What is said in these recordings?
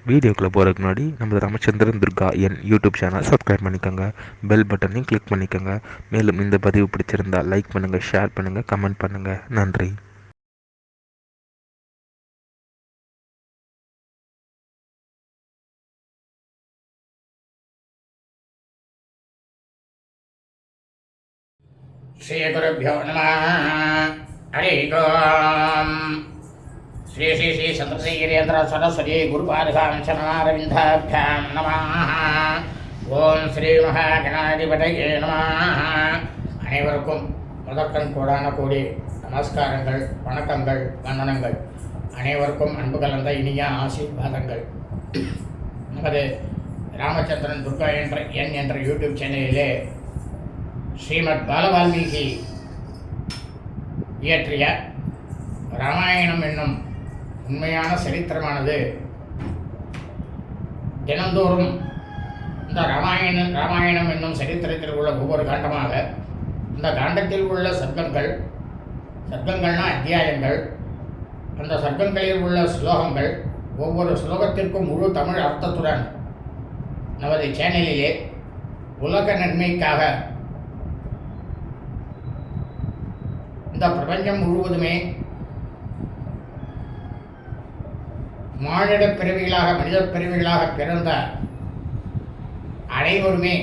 வீடியோக்குள்ளே போகிறதுக்கு முன்னாடி நம்ம ராமச்சந்திரன் துர்கா என் யூடியூப் சேனல் சப்ஸ்கிரைப் பண்ணிக்கோங்க, பெல் பட்டனையும் கிளிக் பண்ணிக்கோங்க. மேலும் இந்த பதிவு பிடிச்சிருந்தால் லைக் பண்ணுங்கள், ஷேர் பண்ணுங்கள், கமெண்ட் பண்ணுங்கள். நன்றி. श्रीगुरुभ्यो नमः। हरि ओम्। श्री श्री श्री चंद्रशेखरेन्द्र सरस्वती गुरुपादुकां चरणारविन्दाभ्यां नमः। ஓம் ஸ்ரீ மகாகணாதிபதியே நமः. அனைவருக்கும் முதற்கண் கோடான கோடி நமஸ்காரங்கள், வணக்கங்கள், வந்தனங்கள். அனைவருக்கும் அன்பு கலந்த இனிய ஆசீர்வாதங்கள். நமது ராமச்சந்திரன் துர்கா என்ற யூடியூப் சேனலிலே ஸ்ரீமத் பாலவால்மீகி இயற்றிய ராமாயணம் என்னும் உண்மையான சரித்திரமானது தினந்தோறும் இந்த ராமாயணம் என்னும் சரித்திரத்தில் உள்ள ஒவ்வொரு காண்டமாக இந்த காண்டத்தில் உள்ள சர்க்கங்கள்னா அத்தியாயங்கள், அந்த சர்க்கங்களில் உள்ள ஸ்லோகங்கள், ஒவ்வொரு ஸ்லோகத்திற்கும் முழு தமிழ் அர்த்தத்துடன் நமது சேனலிலே உலக நன்மைக்காக இந்த பிரபஞ்சம் முழுவதுமே மானிட பிறவிகளாக, மனித பிறவிகளாக பிறந்த அனைவருமே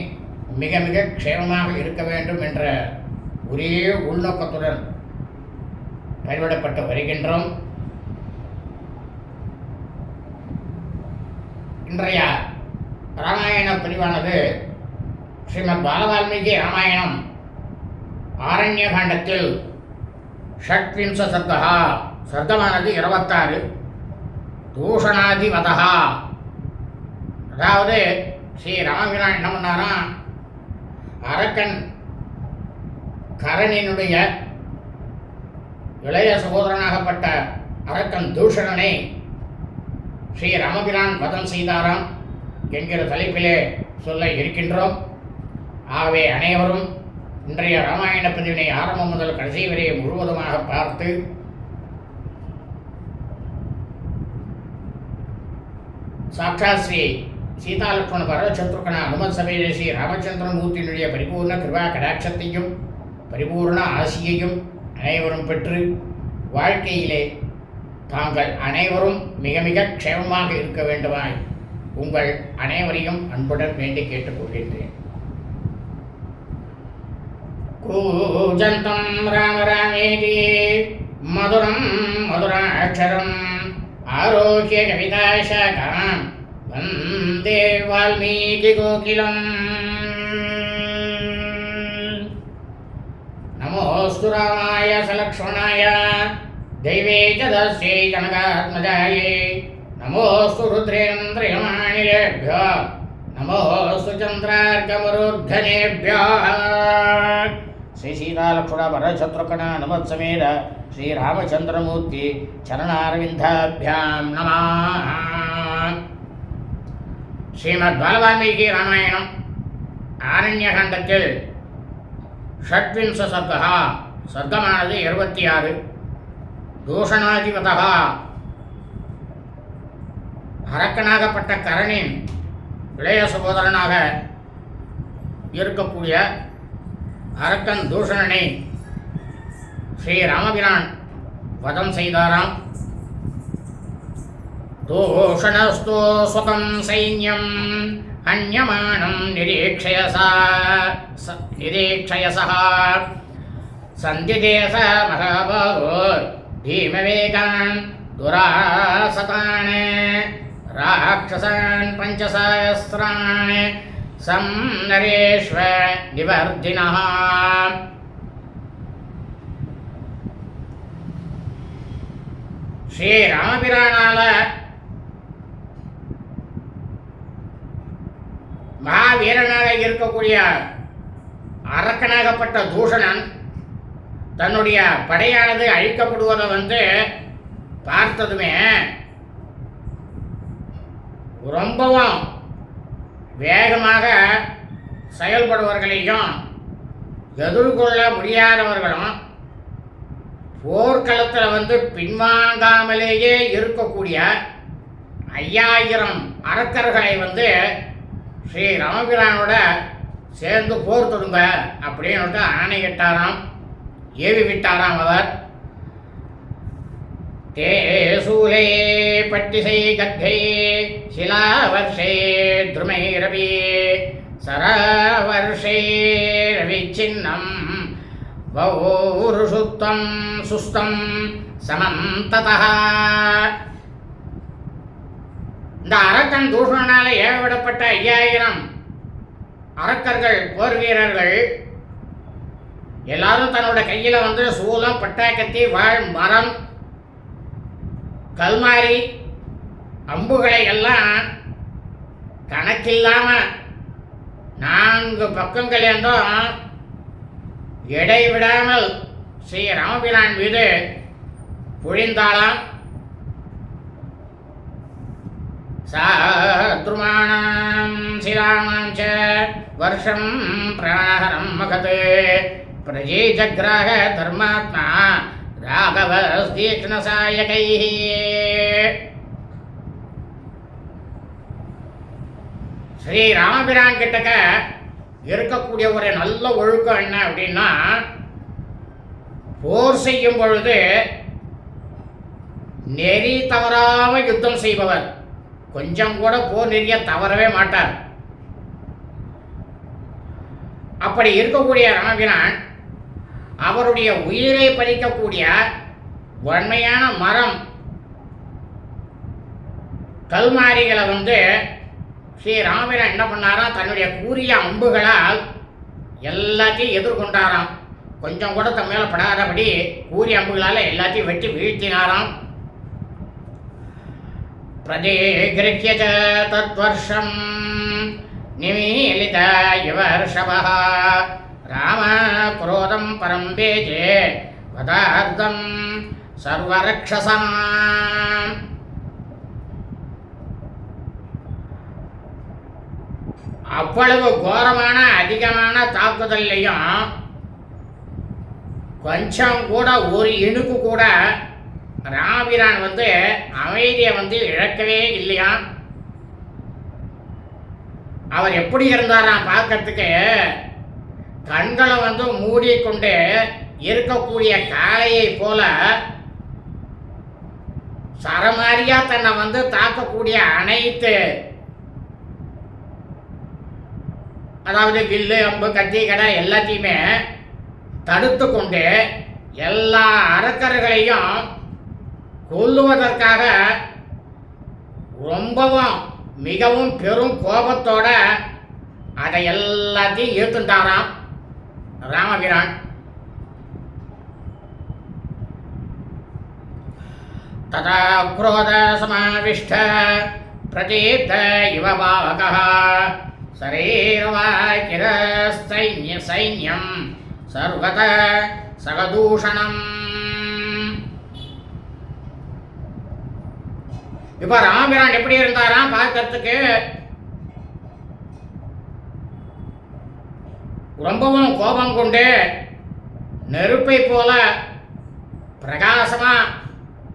மிக மிக க்ஷேமமாக இருக்க வேண்டும் என்ற ஒரே உள்நோக்கத்துடன் பயன்படப்பட்டு வருகின்றோம். இன்றைய ராமாயண பிரிவானது ஸ்ரீமத் பாலவால்மீகி ராமாயணம் ஆரண்ய காண்டத்தில் ஷட்விம்ச சர்க்கா, சர்க்கமானது 26. தூஷணாதிவதா, அதாவது ஸ்ரீ ராமபிரான் என்ன பண்ணாராம், அரக்கன் கரணினுடைய இளைய சகோதரனாகப்பட்ட அரக்கன் தூஷணனை ஸ்ரீ ராமபிரான் வதம் செய்தாராம் என்கிற தலைப்பிலே சொல்ல இருக்கின்றோம். ஆகவே அனைவரும் இன்றைய ராமாயண பதிவினை ஆரம்பம் முதல் கடைசி வரை முழுவதுமாக பார்த்து சாட்சாத் ஸ்ரீ சீதாலட்சுமண பரதசத்ருகன அனுமத் சபையிலே ஸ்ரீ ராமச்சந்திரமூர்த்தியினுடைய பரிபூர்ண கிருபா கடாட்சத்தையும் பரிபூர்ண ஆசியையும் அனைவரும் பெற்று வாழ்க்கையிலே தாங்கள் அனைவரும் மிக மிக க்ஷேமமாக இருக்க வேண்டுமாய் உங்கள் அனைவரையும் அன்புடன் வேண்டி கேட்டுக்கொள்கின்றேன். கூஜந்தம் ராம ராமேதி மதுரம் மதுராட்சரம் ஆரோக்கிய கவிதாசாகாம் வந்தே வால்மீகி கோகிலம். நமோஸ்து ராமாய சலக்ஷ்மணாய தெய்வே ச தஸ்யை ஜனகாத்மஜாயே நமோஸ்து ருத்ரேந்திரயமாணிரேभ्यो நமோஸ்து சந்திரார்கமருர்धनेभ्यो. श्री सीतालक्ष्मण भरतशत्रुघ्न हनुमत् समेत श्री रामचंद्रमूर्ति चरणारविन्दाभ्यां नमः. श्रीमद् बालवाल्मीकि रामायणம் ஆரண்யகாண்டத்தில் ஷட்விம்ச சர்க்கா, சர்க்கமானது 26. தூஷணாதிபதா, அரக்கனாகப்பட்ட கரணின் இளைய சகோதரனாக இருக்கக்கூடிய அரக்கன் தூஷணனை ஸ்ரீ ராமபிரான் வதம் செய்தாராம். தூஷணஸ்து ஸ்வகம் சைன்யம் அன்யமானம் நிரீக்ஷயசः சந்திதேச மகாபாகோ பீமவேகான் துராசதான் ராட்சசான் பஞ்சசஹஸ்ரான் சம்நரேஷ்வ நிவர்தினः. ஸ்ரீ ராமபிரானால மகாவீரனாக இருக்கக்கூடிய அரக்கனாகப்பட்ட தூஷணன் தன்னுடைய படையானது அழிக்கப்படுவதை பார்த்ததுமே ரொம்பவும் வேகமாக செயல்படுவர்களையும் எதிர்கொள்ள முடியாதவர்களும் போர்க்களத்தில் பின்வாங்காமலேயே இருக்கக்கூடிய 5000 அரக்கர்களை ஸ்ரீ ராமபிரானோட சேர்ந்து போர் தொடுங்க அப்படின்னு ஆணையிட்டாராம், ஏவி விட்டாராம் அவர். தே சூலே பட்டிசை கத்கை சிலாவர்ஷே துருமைரவி சரவர்ஷே ரவிச்சின்னம் வௌருஷுத்தம் சுஸ்தம் சமம் ததா. இந்த அரக்கன் தூஷணனால ஏவவிடப்பட்ட 5000 அரக்கர்கள், போர் வீரர்கள் எல்லாரும் தன்னோட கையில் சூலம், பட்டாக்கத்தி, வாழ், மரம், கல்மாரி, அம்புகளை எல்லாம் கணக்கில்லாம 4 பக்கங்களிலிருந்தும் இடைவிடாமல் ஸ்ரீ ராமபிரான் மீது பொழிந்தாளாம். சாத்ருமாணாம் சிராமாம் ச வருஷம் பிராணஹரம் மகத் பிரஜே ஜக்ராஹ தர்மாத்மா ராகவஸ்தீக்ஷ்ணசாயகைः. ஸ்ரீ ராமபிரான் கிட்டக்க இருக்கக்கூடிய ஒரு நல்ல ஒழுக்கம் என்ன அப்படின்னா, போர் செய்யும் பொழுது நெறி தவறாம யுத்தம் செய்பவர். கொஞ்சம் கூட போர் நெறிய தவறவே மாட்டார். அப்படி இருக்கக்கூடிய ராமபிரான் அவருடைய உயிரை பறிக்கக்கூடிய வன்மையான மரம், கல்மாரிகளை ஸ்ரீ ராமபிரான் என்ன பண்ணாராம், தன்னுடைய கூரிய அம்புகளால் எல்லாத்தையும் எதிர்கொண்டாராம். கொஞ்சம் கூட தன் மேல படாதபடி கூரிய அம்புகளால் எல்லாத்தையும் வெட்டி வீழ்த்தினாராம். பிரதிகிருஹ்ய ச தத்வர்ஷம் நிமீலித யுவர்ஷவः ராம குரோதம் பரம் பேஜே வதார்த்தம் சர்வரக்ஷசம். அவ்வளவு கோரமான அதிகமான தாக்குதல்லையும் கொஞ்சம் கூட ஒரு இணுக்கு கூட ராமபிரான் அமைதியை இழக்கவே இல்லையா. அவர் எப்படி இருந்தாராம் பார்க்கறதுக்கு, கண்களை மூடிக்கொண்டு இருக்கக்கூடிய காளையை போல சரமாரியா தன்னை தாக்கக்கூடிய அனைத்து, அதாவது வில்லு, அம்பு, கத்தி, கடை எல்லாத்தையுமே தடுத்து கொண்டு எல்லா அரக்கர்களையும் கொல்லுவதற்காக ரொம்பவும் மிகவும் பெரும் கோபத்தோட அதை எல்லாத்தையும் ஏத்துட்டாராம் ராமபிரான். ததா குரோத சமாவிஷ்ட பிரதீப்த இவ பாவகः சரீரவாக்கிர சைன்யம் சர்வத சகதூஷணம். இப்ப ராமபிரான் எப்படி இருந்தாராம் பார்க்கறதுக்கு, ரொம்பவும் கோபம் கொண்டு நெருப்பை போல பிரகாசமா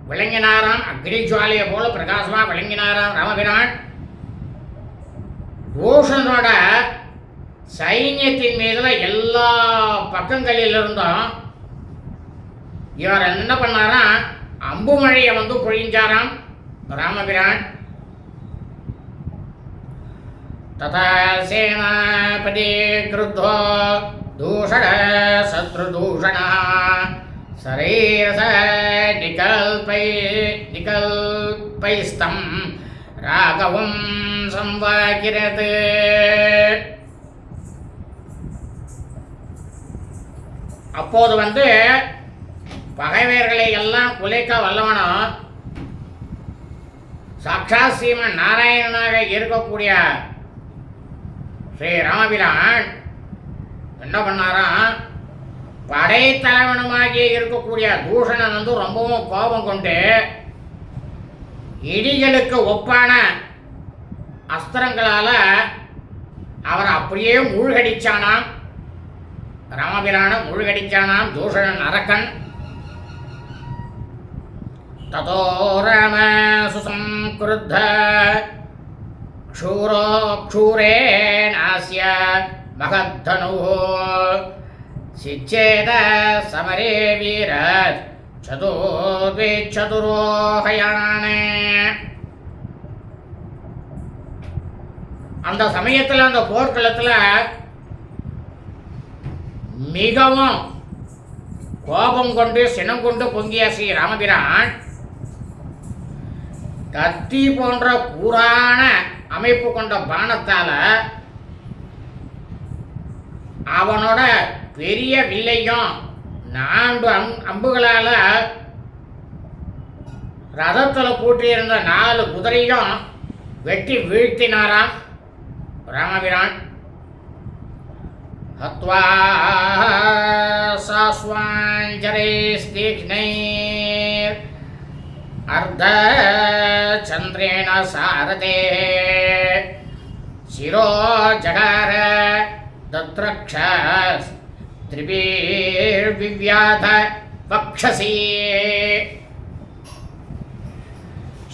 விளங்கினாராம், அக்னி ஜுவாலியை போல பிரகாசமா விளங்கினாராம் ராமபிரான். தூஷணனோட சைன்யத்தின் மீதுல எல்லா பக்கங்களிலிருந்தும் இவர் என்ன பண்ணாராம், அம்பு மழையை பொழிஞ்சாராம் ராமபிரான். ததா சேனாபதி கிருத்தோ தூஷண சத்ருதூஷணः சரீரச நிகல்பைஸ்தம் ராகவம் சம்வாகிரத். அப்போது பகைவர்களை எல்லாம் குலைக்க வல்லவனும் சாட்சாத் ஸ்ரீமன் நாராயணனாக இருக்கக்கூடிய ஸ்ரீ ராமபிரான் என்ன பண்ணாராம், படைத்தலைவனுமாகிய இருக்கக்கூடிய தூஷணன் ரொம்பவும் கோபம் கொண்டு இடிகளுக்கு ஒப்பான அஸ்திரங்களால அவரை அப்படியே மூழ்கடிச்சானாம். ராமபிரான மூழ்கடிச்சானாம் தூஷணன் அரக்கன். ततो राम सुसंक्रुद्ध क्षूरो क्षूरेणास्य महद्धनुः सिच्चेद समरे वीर चतुरोहयाने. அந்த சமயத்தில் அந்த போர்க்களத்தில் மிகவும் கோபம் கொண்டு சினம் கொண்டு பொங்கிய ஸ்ரீ ராமபிரான் கத்தி போன்ற கூரான அமைப்பு கொண்ட பானத்தால் அவனோட பெரிய வில்லையும் 4 அம்புகளால் ரதத்தில் பூட்டியிருந்த 4 குதிரையும் வெட்டி வீழ்த்தினாராம் ராமபிரான். हत्वा सास्वाञ्जरैस्तीक्ष्णैर् अर्धचन्द्रेण सारथे शिरो जगार दद्रक्षस्त्रिभिर्विव्याध वक्षसि.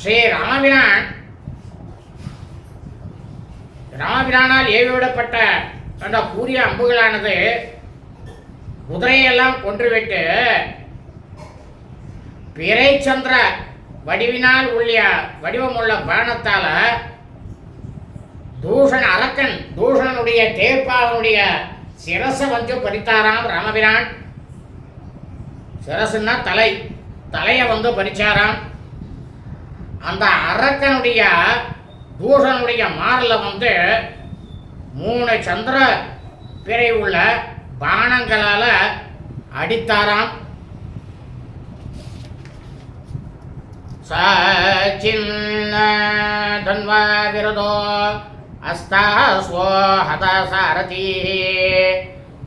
ஸ்ரீ ராமபிரானால் ஏவிவிடப்பட்ட அந்த கூரிய அம்புகளானது குதிரையெல்லாம் கொன்றுவிட்டு பிறைச்சந்திர வடிவினால் வடிவமுள்ள பானத்தால் தூஷனுடைய தேர்ப்பாவனுடைய சிரசை வந்து பறித்தாராம் ராமபிரான். சிரசுன்னா தலையை வந்து பறிச்சாராம். அந்த அரக்கனுடைய தூஷனுடைய மாரில் வந்து 3 சந்திர பிறை உள்ள பானங்களால் அடித்தாராம். சச்சின்ன தன்வா விரதோ அஸ்தாஸ்வோ ஹத சாரதி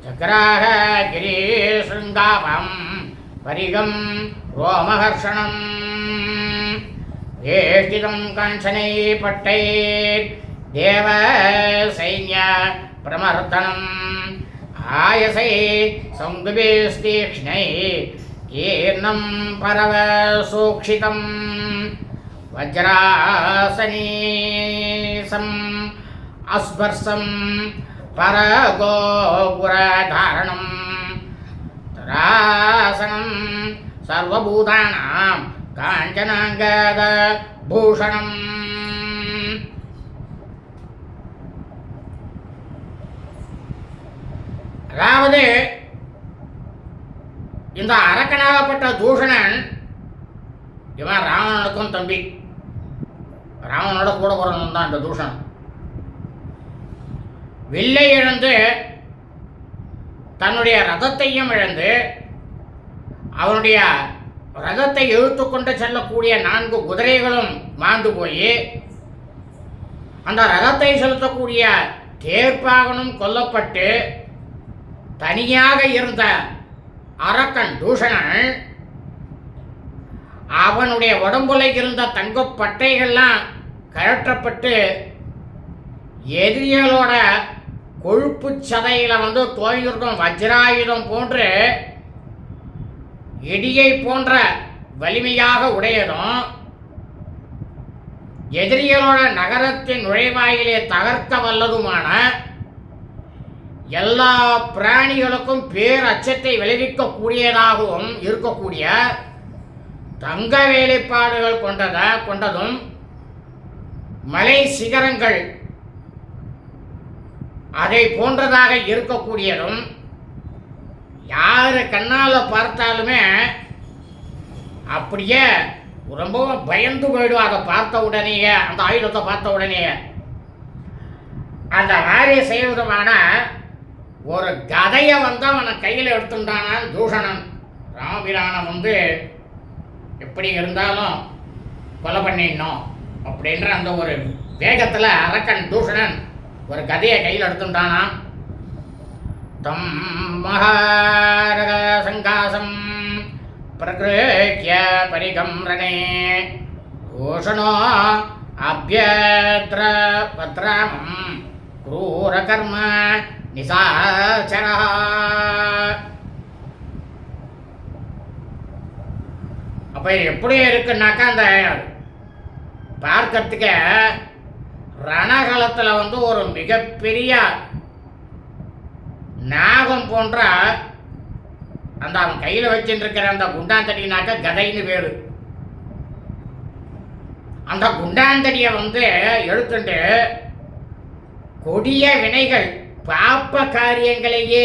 சக்ராஹ கிரீஸ்ருங்காபம் பரிகம் ரோமஹர்ஷணம் ஏஷ்டிதம் காஞ்சனை பட்டை தேவ சைன்ய பிரமர்தனம் ஆயசை சங்குபேஸ்தீக்ஷ்ணை கீர்ணம் பரவ சூக்ஷிதம் வஜ்ராசனீசம் அஸ்பர்சம் பரகோபுரதாரணம் தராசனம் சர்வபூதானாம் காஞ்சனாங்கத பூஷணம். அதாவது இந்த அரக்கனாகப்பட்ட தூஷணன் இவன் ராவணனுக்கும் தம்பி, ராவணனோட கூட பிறந்தவன் தான் இந்த தூஷணன். வில்லை இழந்து தன்னுடைய ரதத்தையும் இழந்து அவனுடைய ரதத்தை இழுத்து கொண்டு செல்லக்கூடிய 4 குதிரைகளும் மாண்டு போய் அந்த ரதத்தை செலுத்தக்கூடிய தேர்ப்பாகனும் கொல்லப்பட்டு தனியாக இருந்த அரக்கன் தூஷணன் அவனுடைய உடம்புல இருந்த தங்கப்பட்டைகள்லாம் கழற்றப்பட்டு எதிரிகளோட கொழுப்பு சதையில வந்து தோய்ந்திருக்கும் வஜ்ராயுதம் போன்று இடியை போன்ற வலிமையாக உடையதும் எதிரிகளோட நகரத்தின் நுழைவாயிலே தகர்க்க வல்லதுமான எல்லா பிராணிகளுக்கும் பேர் அச்சத்தை விளைவிக்கக்கூடியதாகவும் இருக்கக்கூடிய தங்க வேலைப்பாடுகள் கொண்டதும் மலை சிகரங்கள் அதை போன்றதாக இருக்கக்கூடியதும் யாரு கண்ணால் பார்த்தாலுமே அப்படியே ரொம்பவும் பயந்து போயிடும். அதை பார்த்த உடனேயே, அந்த ஆயுதத்தை பார்த்த உடனேயே அந்த மாதிரி செய்வதுமான ஒரு கதையை வந்து அவனை கையில் எடுத்துட்டானான் தூஷணன். ராமபிரானை வந்து எப்படி இருந்தாலும் கொலை பண்ணிடணும் அப்படின்ற அந்த ஒரு வேகத்தில் அரக்கன் தூஷணன் ஒரு கதையை கையில் எடுத்துட்டானான். தம் மகாரக சங்காசம் பிரகிருத்ய பரிகம்ரணே தூஷணோ அப்யத்ர பத்ராமம் क्रूरकर्म निशाचरः. அப்போ எப்படி இருக்குன்னாக்கா அந்த பார்க்கறதுக்கு ரணகலத்தில் வந்து ஒரு மிகப்பெரிய நாகம் போன்ற அந்த அவன் கையில் வச்சுட்டு இருக்கிற அந்த குண்டாந்தடினாக்க கதைன்னு பேரு. அந்த குண்டாந்தடியை வந்து எடுத்துட்டு கொடிய வினைகள் பாப்ப காரியங்களையே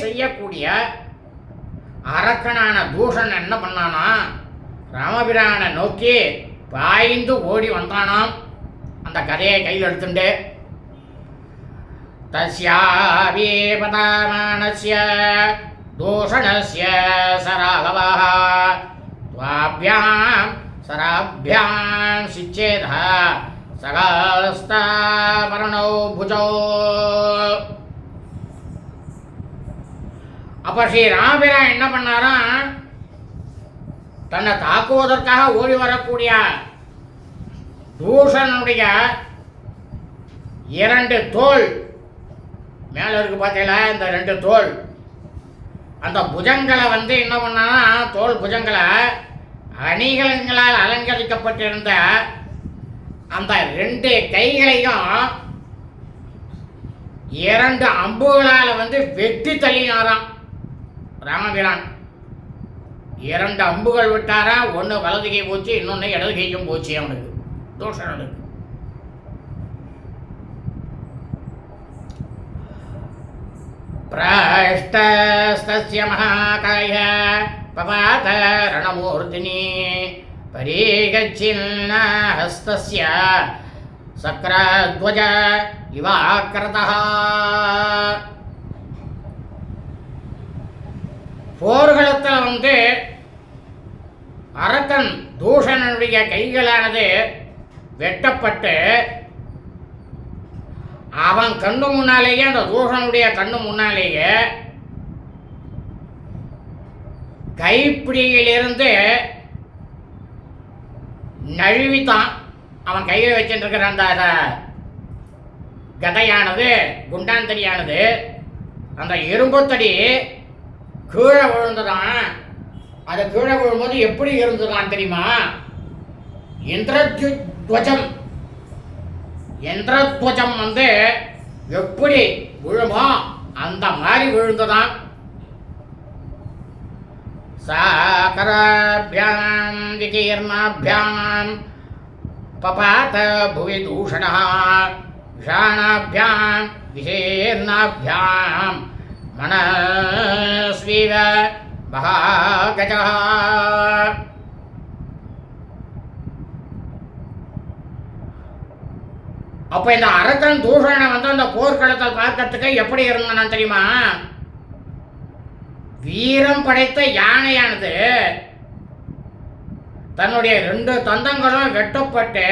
செய்யக்கூடிய அரக்கனான தூஷன் என்ன பண்ணானா, ராமபிரானை நோக்கி பாய்ந்து ஓடி வந்தானாம். அந்த கதையை கையில் எடுத்துட்டு தஸ்யாவேபதாமானஸ்ய தூஷணஸ்ய சராகவः த்வாப்யாம் சராப்யாம் சிச்சேதः சகஸ்தாபரணோ புஜோ. அப்போ ஸ்ரீ ராமபிரான் என்ன பண்ணாராம், தன்னை தாக்குவதற்காக ஓடி வரக்கூடிய தூஷனுடைய 2 தோல் மேலே இருக்கு பார்த்தீங்களா, இந்த 2 தோல், அந்த புஜங்களை வந்து என்ன பண்ணானா, தோல் புஜங்களை அணிகலங்களால் அலங்கரிக்கப்பட்டிருந்த அந்த 2 கைகளையும் 2 அம்புகளால் வந்து வெட்டி தள்ளினாராம் ராமபிரான். 2 அம்புகள் விட்டாரா, ஒன்று வலது கை போச்சு, இன்னொன்று இடது கையும் போச்சு அவனுக்கு, தூஷணனுக்கு. பிரஷ்டஸ்தஸ்ய மகாகாய பபாத ரணமூர்த்தினி பரீகச்சின்ன ஹஸ்தஸ்ய சக்ரத்வஜ இவாக்ரதः. போர்களத்தில் வந்து அரக்கன் தூஷணனுடைய கைகளானது வெட்டப்பட்டு அவன் கண்ணு முன்னாலேயே, அந்த தூஷனுடைய கண்ணு முன்னாலேயே கைப்பிடியிலிருந்து நழுவித்தான். அவன் கையில் வச்சுருக்கிற அந்த கதையானது, குண்டாந்தடியானது, அந்த இரும்புத்தடி கீழே விழுந்துதான். அது கீழே விழும்போது எப்படி இருந்துதான் தெரியுமா, இந்திரத்வஜம், இந்திரத்வஜம் வந்து எப்படி விழுமோ அந்த மாதிரி விழுந்துதான். சாகராபியாம் விகீர்ணாபியாம் பபாத புவி தூஷணः விஷாணாபியாம் விசீர்ணாபியாம் மனஸ்வீவ மகாகஜः. அப்போ இந்த அரக்கன் தூஷணனை வந்து அந்த போர்க்களத்தில் பார்க்கறதுக்கு எப்படி இருந்தானா தெரியுமா, வீரம் படைத்த யானையானது தன்னுடைய 2 தந்தங்களும் வெட்டப்பட்டு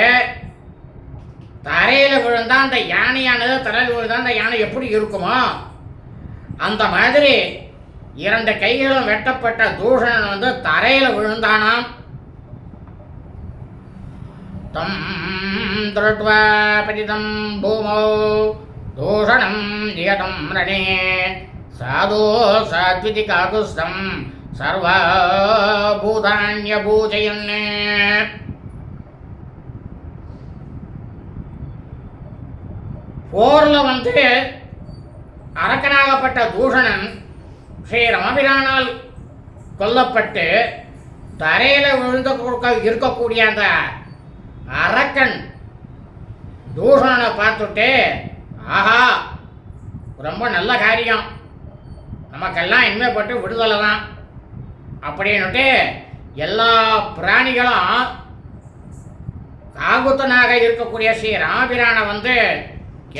தரையில் விழுந்தா அந்த யானையானது தரையில் விழுந்தா அந்த யானை எப்படி இருக்குமோ அந்த மாதிரி 2 கைகளும் வெட்டப்பட்ட தூஷணன் வந்து தரையில் விழுந்தானாம். தம் திருட்வா பதிதம் பூமௌ தூஷணம் நியதம் ரணே சாதோ சாத்விதி காகுஸ்தம் சர்வபூதான்யபூஜயன். போரில் வந்து அரக்கனாகப்பட்ட தூஷணன் ஸ்ரீ ராமபிரானால் கொல்லப்பட்டு தரையில் விழுந்து இருக்கக்கூடிய அந்த அரக்கன் தூஷணனை பார்த்துட்டு, ஆஹா ரொம்ப நல்ல காரியம், நமக்கெல்லாம் இனிமேப்பட்டு விடுதலை தான் அப்படின்னுட்டு எல்லா பிராணிகளும் காகுத்தனாக இருக்கக்கூடிய ஸ்ரீ ராமபிரானை வந்து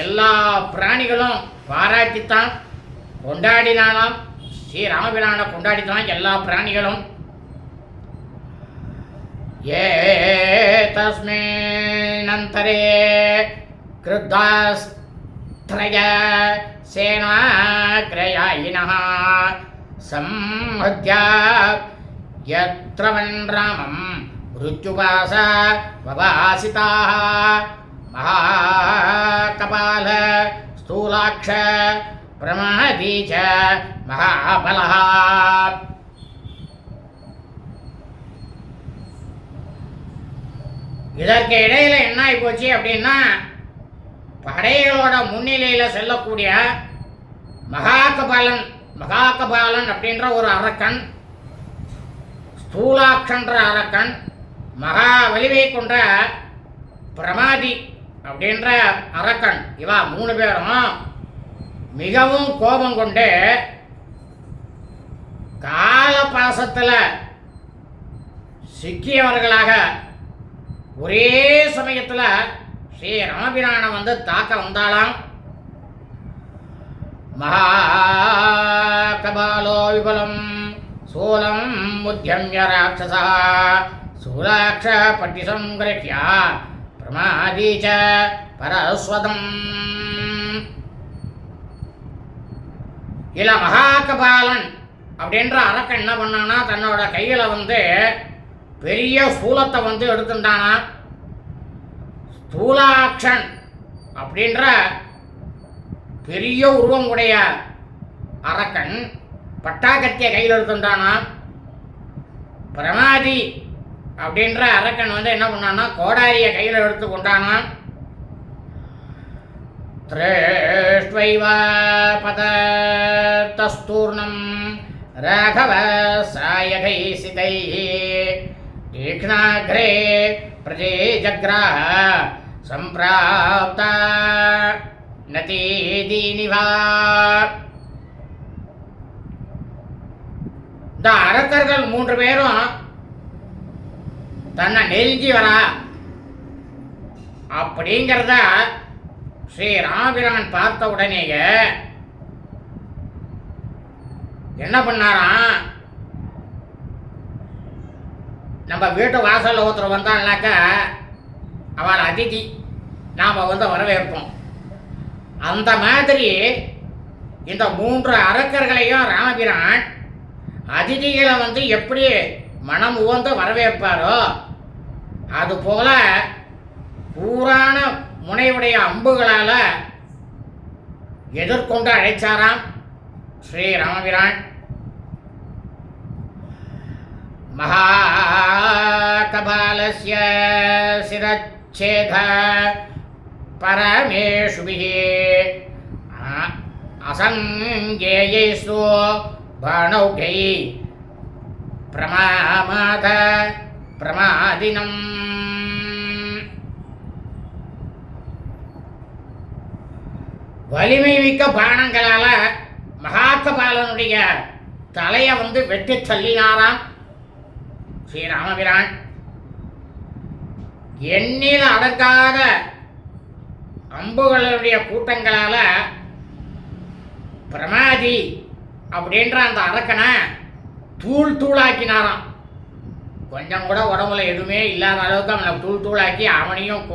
எல்லா பிராணிகளும் பாராட்டித்தான் கொண்டாடினாலாம். ஸ்ரீ ராமபிரானை கொண்டாடித்தான் எல்லா பிராணிகளும். ஏ தஸ்மின்னந்தரே கிருத்தாஸ்த்ரய சேனாக்ரயாயினः சம்ஹத்ய யத்ர வன்ராமம் ருச்சுபாச வவாசிதாः மகாகபால ஸ்தூலாக்ஷ பிரமாதி ச மகாபலः. இதற்கு இடையில என்ன ஆகி போச்சு அப்படின்னா, படைகளோட முன்னிலையில் செல்லக்கூடிய மகாகபாலன் அப்படின்ற ஒரு அரக்கன், ஸ்தூலாக்ஷன்ற அரக்கன், மகா வலிவை கொண்ட பிரமாதி அப்படின்ற அரக்கன், இவா 3 பேரும் மிகவும் கோபம் கொண்டு கால பாசத்தில் சிக்கியவர்களாக ஒரே சமயத்தில் ஸ்ரீ ராமபிரானை வந்து தாக்க வந்தாலாம். மகாகபாலோ விபலம் சூலம் உத்யம்ய ராட்சசா சூலாட்ச பட்டிசம் கிரஹ்யா பிரமாதீச்ச பரஸ்வதம். இல்ல மகாகபாலன் அப்படின்ற அரக்கன் என்ன பண்ணானா, தன்னோட கையில வந்து பெரிய ஸ்தூலத்தை வந்து எடுத்துட்டானா. ஸ்தூலாக்ஷன் அப்படின்ற பெரிய உருவம் உடைய அரக்கன் பட்டாக்கத்திய கையில் எடுத்துட்டானா. பிரமாதி அப்படின்ற அரக்கன் வந்து என்ன பண்ணானா, கோடாரிய கையில் எடுத்து கொண்டானா. திரேஷ்வைவ பதத்தஸ்தூர்ணம் ராகவ சாயகை சிதை தீக்ஷ்ணாக்ரே பிரஜே ஜக்ராஹ சம்பிராப்த நதீதினிவா. இந்த அரக்கர்கள் 3 பேரும் தன்னை நெருங்கி வரா அப்படிங்கிறத ஸ்ரீ ராமபிரான் பார்த்த உடனேயே என்ன பண்ணாராம், நம்ம வீட்டு வாசலில் ஒருத்தர் வந்தாள்னாக்கா அவள் அதிதி, நாம் வந்து வரவேற்போம். அந்த மாதிரி இந்த 3 அரக்கர்களையும் ராமபிரான் அதிதிகளை வந்து எப்படி மனம் உவந்து வரவேற்பாரோ அதுபோல பூரான முனைவுடைய அம்புகளால் எதிர்கொண்டு அழைச்சாராம் ஸ்ரீ ராமபிரான். மகாகபாலஸ்ய சிரச்சேத பரமேஷுபிஹ அசங்கேயைஸ்து பாணௌகை பிரமாமாத பிரமாதினம். வலிமை மிக்க பானங்களால மகாகபாலனுடைய தலையை வந்து வெட்டி தள்ளினாராம் ஸ்ரீராமபிரான். எண்ணில் அடங்காத அம்புகளுடைய கூட்டங்களால பிரமாதி அப்படின்ற அந்த அரக்கனை தூள் தூளாக்கினாராம். கொஞ்சம் கூட உடம்புல எதுவுமே இல்லாத அளவுக்கு அவனை தூள் தூளாக்கி அவனையும்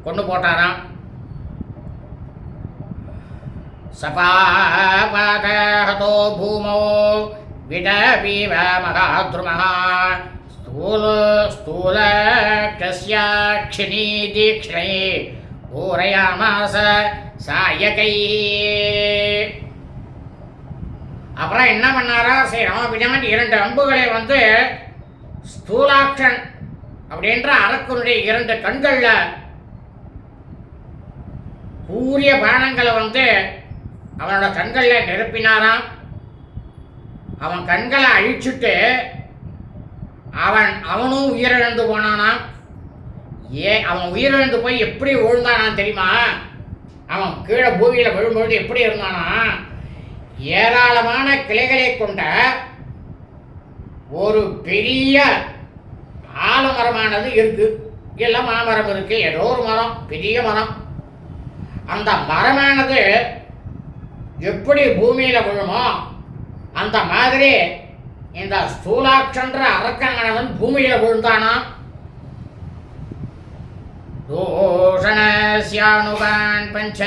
கொண்டு போட்டாராம். சபாபாதோ பூமோ விடபீவ மகாத்ருமஹ ஸ்தூலக்ஷிணி தீக்ஷ்ணை பூரயாமாச சாயகை. அப்புறம் என்ன பண்ணாரா ஸ்ரீ ராமபிரான் 2 அம்புகளை வந்து ஸ்தூலாக்ஷன் அப்படின்ற அரக்கனுடைய 2 கண்களில் கூரிய பானங்களை வந்து அவனோட கண்களில் நிரப்பினாராம். அவன் கண்களை அழிச்சுட்டு அவனும் உயிரிழந்து போனானாம். அவன் உயிரிழந்து போய் எப்படி விழுந்தானான் தெரியுமா? அவன் கீழே பூமியில் விழும்பொழுது எப்படி இருந்தானா, ஏராளமான கிளைகளை கொண்ட ஒரு பெரிய ஆலமரமானது இருக்கு. எல்லாம் மாமரம் இருக்கு, ஏதோ ஒரு மரம், பெரிய மரம். அந்த மரமானது எப்படி பூமியில விழுமோ அந்த மாதிரி இந்த ஸ்தூலாக்ஷன்ற அரக்கனானவன் பூமியில விழுந்தானா. தூஷணஸ்யானுகான் பஞ்ச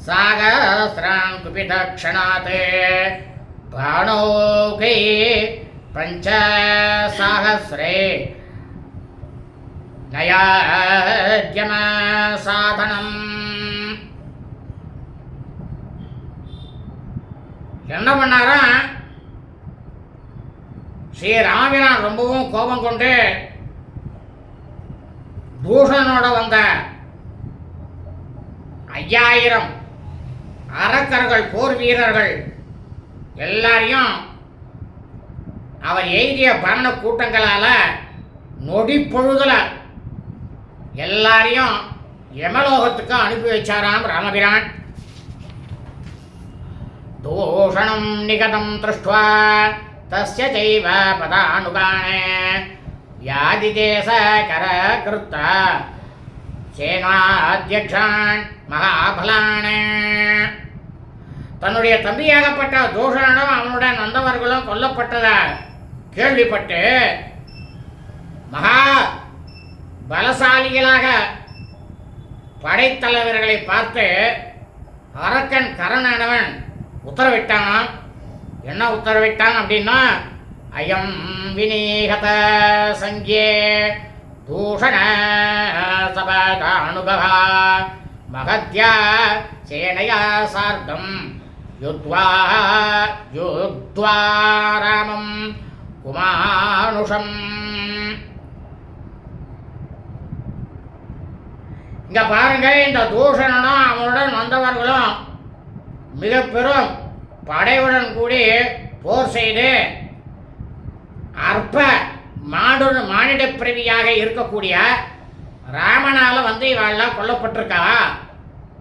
சாகஸ்ரான் குபிதக்ஷணாத் பாணோகை பஞ்ச சாகஸ்ரே நயாத்யம சாதனம். என்ன பண்ணாரா ஸ்ரீ ராமபிரான் ரொம்பவும் கோபம் கொண்டு தூஷணனோட வந்த 5000 அரக்கர்கள் போர் வீரர்கள் எல்லாரையும் அவர் எய்திய பரண கூட்டங்களால நொடி பொழுதுல எல்லாரையும் யமலோகத்துக்கு அனுப்பி வச்சாராம் ராமபிரான். தூஷணம் நிகதம் திருஷ்ட்வா தஸ்ய சைவ பதானுகாணே வியாதிதேச கரகிருத்த சேனாத்யக்ஷான் மகாபலான். தன்னுடைய தம்பியாகப்பட்ட தூஷணனும் அவனுடன் வந்தவர்களும் கொல்லப்பட்டத கேள்விப்பட்டு மகா பலசாலிகளாக படைத்தலைவர்களை பார்த்து அரக்கன் கரணனவன் உத்தரவிட்டானாம். என்ன உத்தரவிட்டான் அப்படின்னா, அயம் விநீகத சங்கே தூஷண சபதானுபவா மகத்யா சேனையா சார்த்தம் யுத்வா ராமம் குமானுஷம். இங்க பாருங்க, இந்த தூஷணனும் அவனுடன் வந்தவர்களும் மிக பெரும் படையுடன் கூடி போர் செய்து அற்ப மானிட பிறவியாக இருக்கக்கூடிய ராமனால இவெல்லாம் கொல்லப்பட்டிருக்கா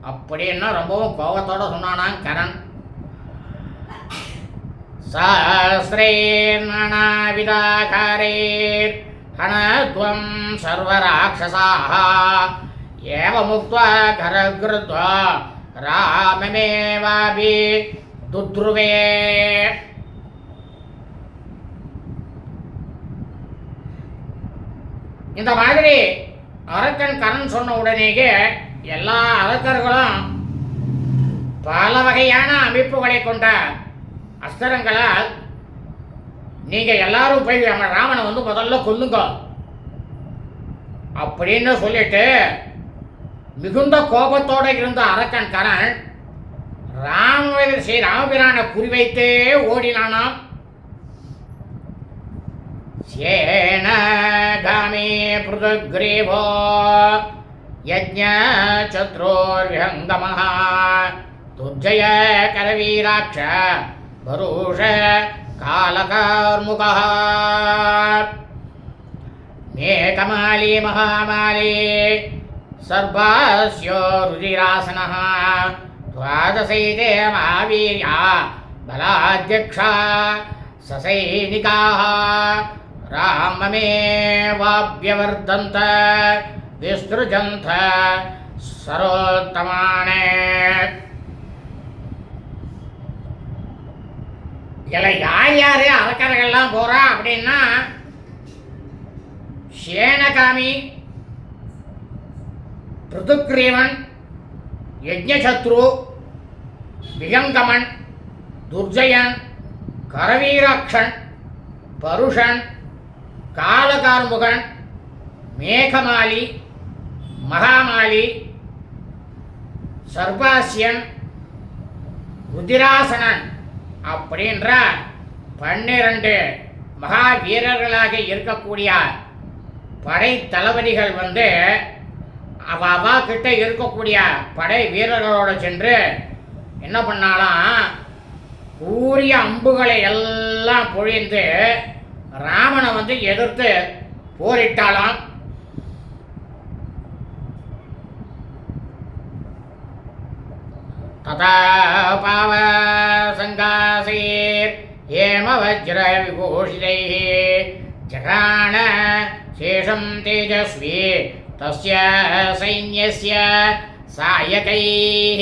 அப்படின்னு ரொம்பவும் கோபத்தோட சொன்னானான் கரண். சஹஸ்ரேர் நானாவிதாகாரேர் ஹனத்வம் சர்வராட்சசாः ஏவமுக்த்வா கரக்ருத்வா ராமமேவாபி துத்ருவே. இந்த மாதிரி அரக்கன் கரண் சொன்ன உடனேயே எல்லா அரக்கர்களும் பல வகையான அமைப்புகளை கொண்ட அஸ்திரங்களால் நீங்க எல்லாரும் போய் ராமனை முதல்ல கொல்லுங்க அப்படின்னு சொல்லிட்டு மிகுந்த கோபத்தோட இருந்த அரக்கன் கரண் ஸ்ரீ ராமபிரானை குறிவைத்தே ஓடினானாம். சேனகாமே பிருதுக்ரீவோ யஜ்ஞ சத்ரோர்விஹங்கமஹ துர்ஜய கரவீராட்ச பரூஷ காலகார்முகः மேகமாலி மகாமாலி சர்வாஸ்யோ ருதிராசனः துவாதசைதே மகாவீர்யா பலாத்யக்ஷா சசைனிகாः ராமமேவாப்யவர்தந்த விஸ்ருஜந்த சரோத்தமானே. இதில் யார் யார் அரக்கர்கள்லாம் போகிறா அப்படின்னா, சேனகாமி, பிருதுக்ரீவன், யஜ்ஞசத்ரு, விஹங்கமன், துர்ஜயன், கரவீராக்ஷன், பருஷன், காலகார்முகன், மேகமாலி, மகாமாலி, சர்பாசியன், ருதிராசனன் அப்படின்ற 12 மகா வீரர்களாக இருக்கக்கூடிய படை தளபதிகள் அவா கிட்ட இருக்கக்கூடிய படை வீரர்களோடு சென்று என்ன பண்ணாலாம், கூறிய அம்புகளை எல்லாம் பொழிந்து ராமனை எதிர்த்து போரிட்டாலாம். ததா பாவ சங்காசீர் ஏம வஜ்ர விபூஷிதைः ஜகாண சேஷம் தேஜஸ்வி தஸ்ய சைன்யஸ்ய சாயகைः.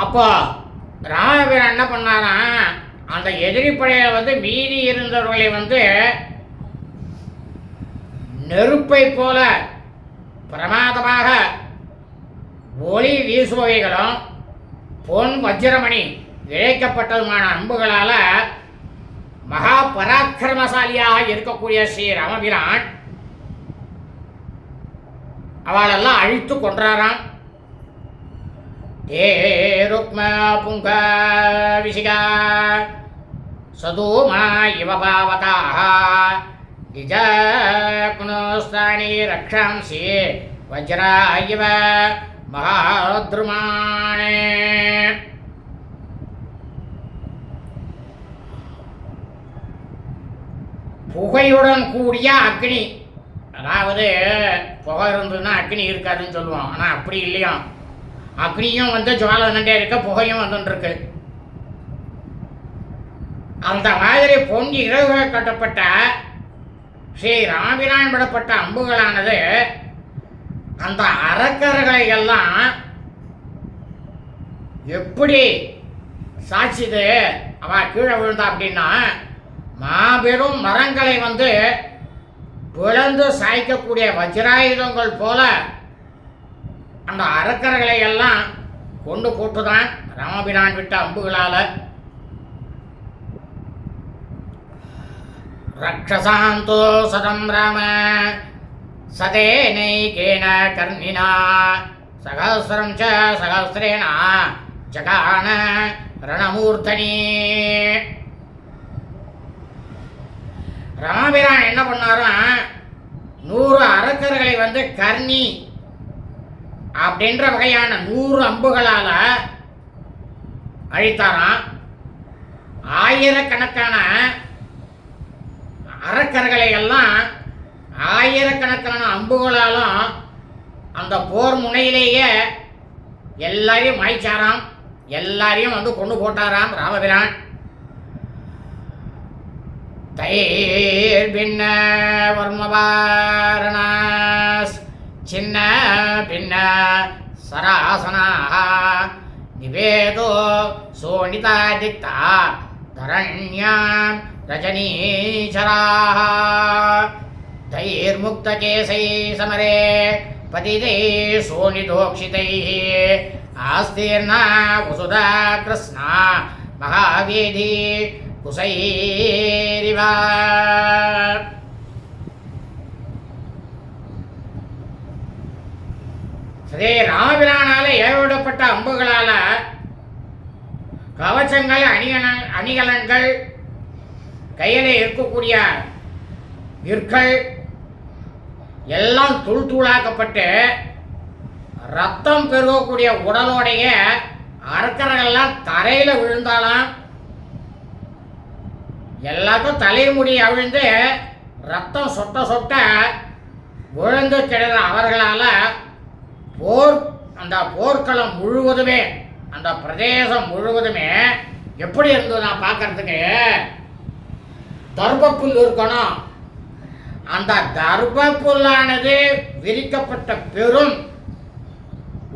அப்போ ராமபிரான் என்ன பண்ணாராம், அந்த எதிரி படையை மீறி இருந்தவர்களை நெருப்பை போல பிரமாதமாக ஒளி வீசுபவைகளும் பொன் வஜ்ரமணி இழைக்கப்பட்டதுமான அம்புகளால் மகா பராக்கிரமசாலியாக இருக்கக்கூடிய ஸ்ரீ ராமபிரான் அவளெல்லாம் அழித்து கொன்றாராம். ஏ ருக்ம புங்க விசிகா சதூமா இவ பாவகாः நிஜகுணோஸ்தானி ரக்ஷாம்சி வஜ்ரா இவ மகாத்ருமாணே. புகையுடன் கூடிய அக்னி, அதாவது புகை இருந்ததுன்னா அக்னி இருக்காதுன்னு சொல்லுவோம். ஆனால் அப்படி இல்லையா, அக்னியும் ஜுவாலை வந்துட்டே இருக்க, புகையும் வந்துட்டுருக்கு. அந்த மாதிரி பொங்கி இரவுகள் கட்டப்பட்ட ஸ்ரீ ராமபிரான் விடப்பட்ட அம்புகளானது அந்த அரக்கர்களை எல்லாம் எப்படி சாட்சிது அவ கீழே விழுந்தா அப்படின்னா, மாபெரும் மரங்களை பிளந்து சாய்க்கக்கூடிய வஜ்ராயுதங்கள் போல அந்த அரக்கர்களை எல்லாம் கொண்டு போட்டுதான் ராமபிரான் விட்ட அம்புகளால. ரக்ஷசாந்தோ சதம் ராம சதேனைகேன கர்ணினா சகஸ்ரம் ச சகஸ்ரேண ஜகான ரணமூர்த்தனி. ராமபிரான் என்ன பண்ணாராம், 100 அரக்கர்களை கர்ணி அப்படின்ற வகையான 100 அம்புகளால அழித்தாராம். ஆயிரக்கணக்கான அரக்கர்களை எல்லாம் ஆயிரக்கணக்கான அம்புகளாலும் அந்த போர் முனையிலேயே எல்லாரையும் மாய்ச்சாராம், எல்லாரையும் கொண்டு போட்டாராம் ராமபிரான். தைர் பின்ன வர்மபாரணாஸ் சின்ன பின்ன சராசனா நிவேதோ சோனிதாதித்தா தரண்யாம் ரஜனீச்சராः தைர்முக்தகேசை சமரே பதிதை சோனிதோக்ஷிதைः ஆஸ்தீர்ணா வசுதா கிருஷ்ணா மகாவேதி குசைரிவா. ஸ்ரீ ராமபிரானால ஏவிடப்பட்ட அம்புகளால கவச்சங்கள் அணிகலன்கள் கையில இருக்கக்கூடிய விற்கள் எல்லாம் தூள் தூளாக்கப்பட்டு ரத்தம் பெருகக்கூடிய உடலோடைய அரக்கர்கள்லாம் தரையில விழுந்தாலாம். எல்லாத்தையும் தலைமுடி அவிழ்ந்து ரத்தம் சொட்ட சொட்ட விழுந்து கிடந்த அவர்களால் அந்த போர்க்களம் முழுவதுமே, அந்த பிரதேசம் முழுவதுமே எப்படி இருந்தது நான் பார்க்கறதுக்கு, தர்பப்புல் இருக்கணும். அந்த தர்பப்புல்லானது விரிக்கப்பட்ட பெரும்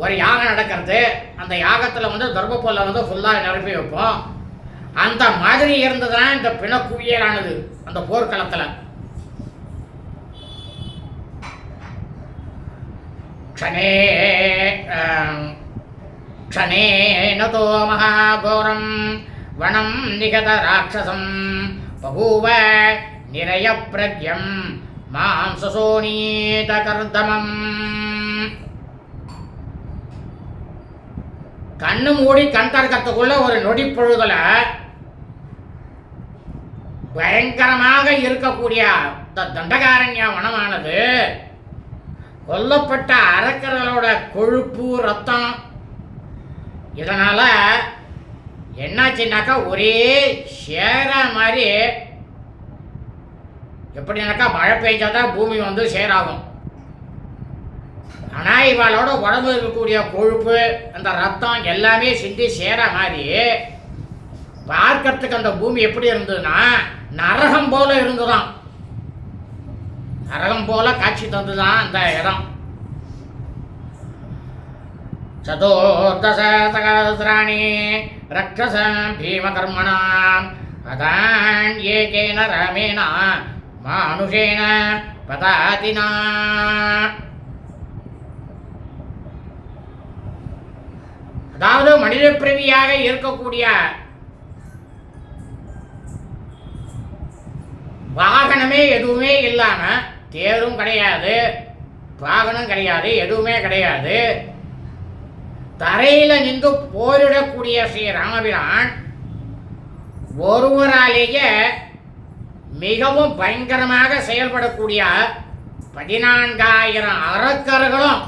ஒரு யாகம் நடக்கிறது. அந்த யாகத்தில் தர்பப்புல்லை ஃபுல்லாக நிரப்பி வைப்போம். அந்த மாதிரி இருந்ததுதான் இந்த பிணக்குவியலானது அந்த போர்க்களத்தில். க்ஷணேனதோ மகாகோரம் வனம் நிகத ராட்சசம் பபூவ நிரய பிரக்யம் மாம்சசோனீத கர்தமம். கண்ணு மூடி கண் தர்க்கத்துக்குள்ள ஒரு நொடி பொழுதுல பயங்கரமாக இருக்கக்கூடிய இந்த தண்டகாரண்ய வனமானது கொல்லப்பட்ட அரக்கர்களோட கொழுப்பு ரத்தம் இதனால என்னாச்சுன்னாக்கா ஒரே சேர மாதிரி, எப்படின்னாக்கா மழை பெய்ஞ்சாதான் பூமி சேராகும். ஆனால் இவளோட உடம்பு இருக்கக்கூடிய கொழுப்பு அந்த ரத்தம் எல்லாமே சிந்தி சேர மாதிரி பார்க்கறதுக்கு அந்த பூமி எப்படி இருந்ததுன்னா நரகம் போல இருந்துதான். நரகம் போல காட்சி தந்துதான் அந்த இடம். சதோர்தச சகஸ்ராணி ரக்ஷச பீமகர்மணாம் அதான் ஏகேன ராமேண மானுஷேன பதாதினா. அதாவது மனித பிறவியாக இருக்கக்கூடிய வாகனமே எதுவுமே இல்லாம, தேரும் கிடையாது, வாகனம் கிடையாது, எதுவுமே கிடையாது, தரையில நின்று போரிடக்கூடிய ஸ்ரீ ராமபிரான் ஒருவராலேயே மிகவும் பயங்கரமாக செயல்படக்கூடிய 14,000 அரக்கர்களும்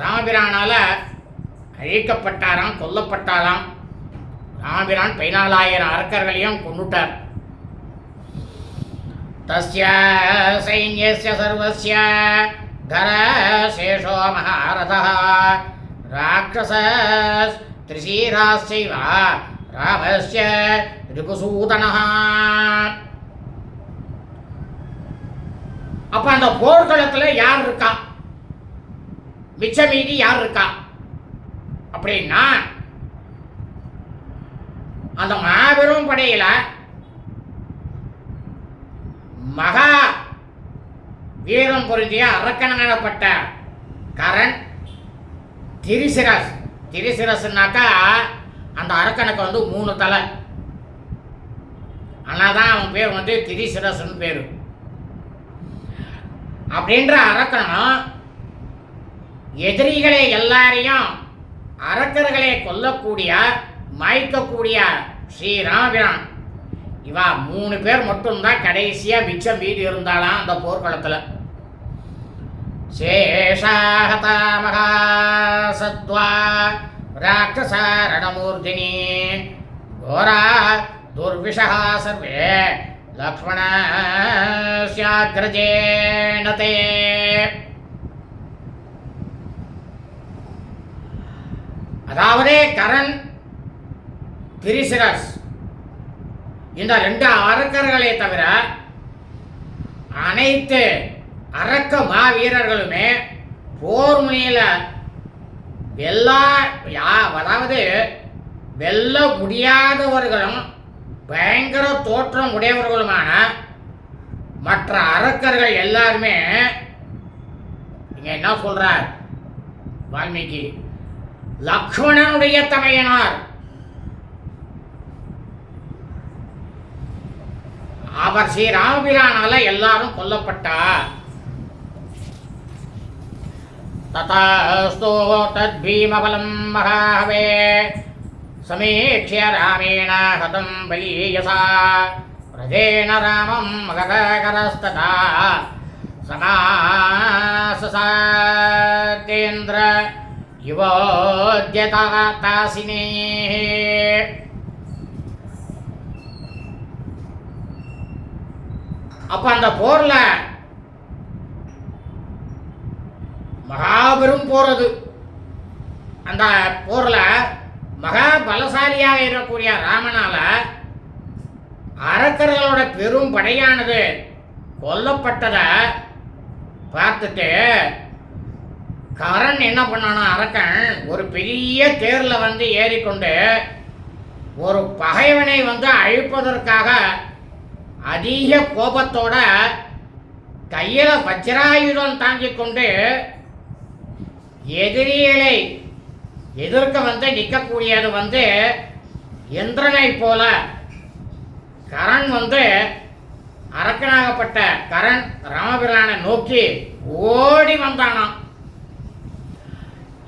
ராமபிரானால அழிக்கப்பட்டாராம், கொல்லப்பட்டாராம். ராமபிரான் 14,000 அரக்கர்களையும் கொண்டுட்டார். தஸ்ய சைன்யஸ்ய சர்வஸ்ய தரசேஷோ மகாரதः ராட்சசஸ் த்ரிசீராஸ்சைவ ராமஸ்ய ரிபுசூதனः. அப்ப அந்த போர்க்களத்துல யார் இருக்கா, மிச்ச மீதி யார் இருக்கா அப்படின்னா, அந்த மாபெரும் படையில மகா வீரம் பொருந்திய அரக்கனாகப்பட்ட கரண், திரிசிரஸ். திரிசிரஸ்னாக்கா அந்த அரக்கனுக்கு 3 தலை, ஆனாதான் அவன் பேர் திரிசிரஸ்ன்னு பேரு. அப்படின்ற அரக்கனும் எதிரிகளை எல்லாரையும் அரக்கர்களை கொல்லக்கூடிய மயக்கக்கூடிய ஸ்ரீராமபிரான், இவா 3 பேர் மட்டும்தான் கடைசியா மிச்சம் மீதி இருந்தாலாம் அந்த போர்க்களத்துல. சேஷாஹதா மகாசத்வா ராட்சச ரணமூர்த்தினி கோரா துர்விஷா சர்வே லக்ஷ்மணஸ்யாக்ரஜேனதே. அதாவது கரண், திரிசிரஸ் இந்த 2 அரக்கர்களை தவிர அனைத்து அரக்க மாவீரர்களுமே போர் முனையில அதாவது வெல்ல முடியாதவர்களும் பயங்கர தோற்றம் உடையவர்களுமான மற்ற அரக்கர்கள் எல்லாருமே இங்க என்ன சொல்றார் வால்மீகி, லக்ஷ்மணனுடைய தமையனார் அவர் ஸ்ரீராமபிரானால எல்லாரும் கொல்லப்பட்டார். ததாஸ்தோ தத்பீமபலம் மகாஹவே சமீக்ஷ்ய ராமேண ஹதம் பலீயசா பிரஜேன ராமம் மகதகரஸ்ததா சமாசசாதேந்திர யுவோத்யதாசினே. அப்ப அந்த போர்ல மகாபெரும் போர் அது. அந்த போர்ல மகா பலசாலியாக இருக்கக்கூடிய ராமனால அரக்கர்களோட பெரும் படையானது கொல்லப்பட்டத பார்த்துட்டு கரண் என்ன பண்ணானா, அரக்கன் ஒரு பெரிய தேர்ல ஏறிக்கொண்டு ஒரு பகைவனை அழிப்பதற்காக அதிக கோபத்தோட கையில வஜ்ராயுதம் தாங்கிக் கொண்டு எதிரிகளை எதிர்க்க நிற்கக்கூடியது இந்திரனை போல கரண் அரக்கனாகப்பட்ட கரண் ராமபிரானை நோக்கி ஓடி வந்தானாம்.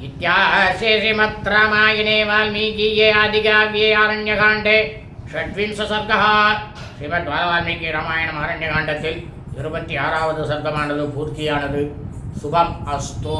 இத்தியாசே ஸ்ரீமத் ராமாயணே வால்மீகியே ஆதிகாவ்யே ஆரண்யகாண்டே ஷட்விंश சர்க்கः. ஸ்ரீமத் வால்மீகி ராமாயணம் ஆரண்யகாண்டத்தில் 26வது சர்க்கமானது பூர்த்தியானது. சுபம் அஸ்து.